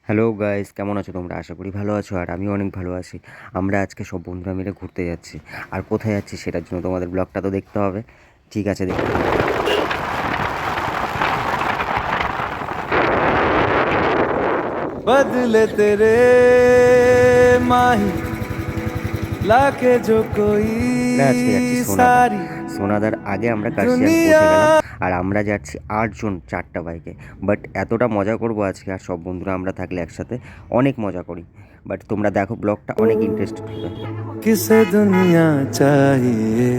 Hello guys, কেমন আছো তোমরা? আশা করি ভালো আছো, আর আমিও অনেক ভালো আছি। আমরা আজকে সব বন্ধুরা মিলে ঘুরতে যাচ্ছি। আর কোথায় যাচ্ছি সেটার জন্য তোমাদের ব্লগটা তো দেখতে হবে। ঠিক আছে, দেখতে হবে। बदले तेरे माही लाके जो कोई আমরা আজকে যাচ্ছি সোনাদা। सारी সোনাদার আগে আমরা কার্শিয়াং दुनिया। পৌঁছে গেলাম। আর আমরা যাচ্ছি 8 জন, 4টা বাইকে। বাট এতটা মজা করব আজকে, আর সব বন্ধুরা আমরা থাকলে একসাথে অনেক মজা করি। বাট তোমরা দেখো, ব্লগটা অনেক ইন্টারেস্টেড হবে। किसे दुनिया चाहिए,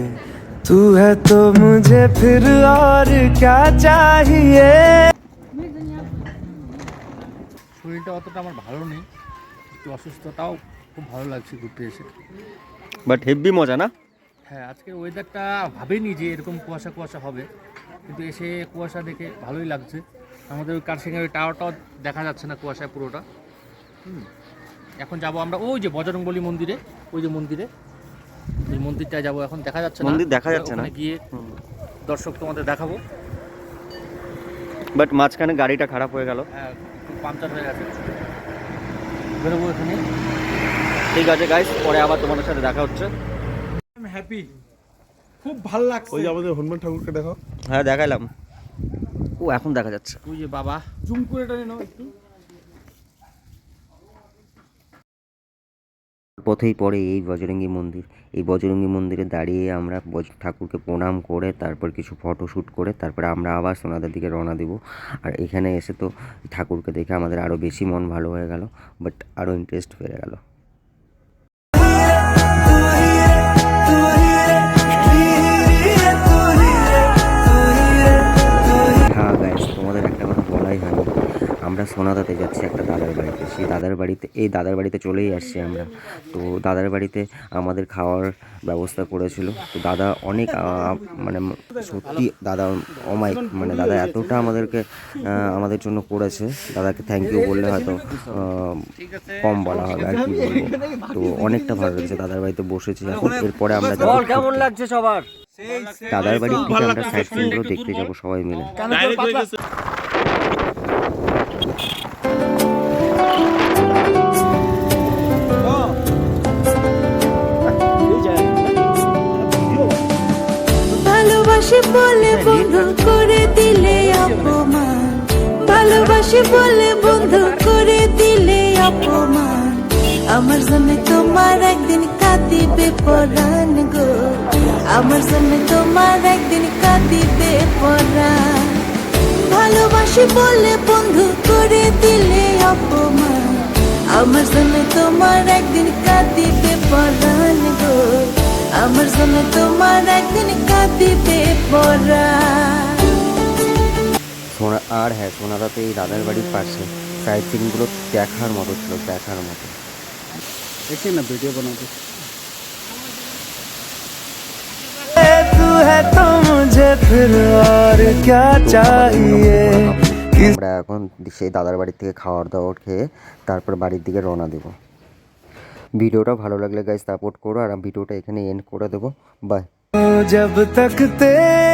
तू है तो मुझे फिर और क्या चाहिए। শরীরটা অতটা আমার ভালো নেই, একটু অসুস্থতাও। খুব ভালো লাগছে ঘুরতে এসে। বাট হেভি মজা না? হ্যাঁ, আজকের ওয়েদারটা ভাবিনি যে এরকম কুয়াশা কুয়াশা হবে, কিন্তু এসে কুয়াশা দেখে ভালোই লাগছে। আমাদের ওই কার্শিয়াংয়ের ওই টাওয়ারটাও দেখা যাচ্ছে না কুয়াশায় পুরোটা। এখন যাব আমরা ওই যে বজরংবলী মন্দিরে, ওই যে মন্দিরে, ওই মন্দিরটায় যাব। এখন দেখা যাচ্ছে না, মন্দির দেখা যাচ্ছে না। ওখানে গিয়ে দর্শক তোমাদের দেখাবো। বাট মাঝখানে গাড়িটা খারাপ হয়ে গেল। হ্যাঁ, পাংচার হয়ে গেছে, বেরোবো এখানে। ঠিক আছে গাইস, পরে আবার তোমাদের সাথে দেখা হচ্ছে। হ্যাপি, খুব ভালো লাগছে। ওই যে আমাদের হনুমান ঠাকুরকে দেখো। হ্যাঁ, দেখাইলাম। ও এখন দেখা যাচ্ছে। ওই যে বাবা, জুম করে টানে নাও একটু। পথেই পড়ে এই বজরঙ্গী মন্দির। এই বজরঙ্গী মন্দিরে দাঁড়িয়ে আমরা ঠাকুরকে প্রণাম করে তারপর কিছু ফটোশ্যুট করে তারপরে আমরা আবার সোনাদার দিকে রওনা দেব। আর এখানে এসে তো ঠাকুরকে দেখে আমাদের আরও বেশি মন ভালো হয়ে গেল, বাট আরও ইন্টারেস্ট বেড়ে গেল। হ্যাঁ গাইস, তোমাদের একটা কথা বলাই হয়নি। আমরা সোনাদাতে যাচ্ছি একটা দাদার বাড়িতে। সেই দাদার বাড়িতে, এই দাদার বাড়িতে চলেই আসছি আমরা। তো দাদার বাড়িতে আমাদের খাওয়ার ব্যবস্থা করেছিল। তো দাদা অনেক মানে সত্যি দাদা অমায়িক, মানে দাদা এতটা আমাদেরকে আমাদের জন্য করেছে। দাদাকে থ্যাংক ইউ বললে হয়তো কম বলা হবে, আর কি বলবো। তো অনেকটা ভালো লাগছে, দাদার বাড়িতে বসেছি এখন। এরপরে আমরা যাবো কেমন লাগছে সবার? দাদার বাড়ির থেকে আমরা সাইড সিনগুলো দেখতে যাবো সবাই মিলে। ভালোবাসি বলে বন্ধু করে দিলে অপমান, ভালোবাসি বলে বন্ধু করে দিলে অপমান। আমার জন্য তোমার একদিন কাঁদিবে পরাণ গো, আমার জন্য তোমার একদিন কাঁদিবে পরাণ। ভালোবাসি বলে বন্ধু করে দিলে অপমান, আমার জন্য তোমার একদিন কাঁদিবে পরাণ গো, আমার জন্য তোমার একদিন কাঁদিবে পরাণ। সোনা আর হ্যাঁ, সোনাদাতে এই দাদার বাড়ির পাশে সাইড সিনগুলো দেখার মতো ছিল, দেখার মতো। দেখি না ভিডিও বানাতে। तू है तो मुझे फिर और क्या चाहिए। আমরা এখন সেই দাদার বাড়ির থেকে খাওয়ার দাওয়ার খেয়ে তারপর বাড়ির দিকে রওনা দেব। ভিডিওটা ভালো লাগলে গাইস সাপোর্ট করো, আর ভিডিওটা এখানে এন্ড করে দেবো। বাই। जब तक तेरे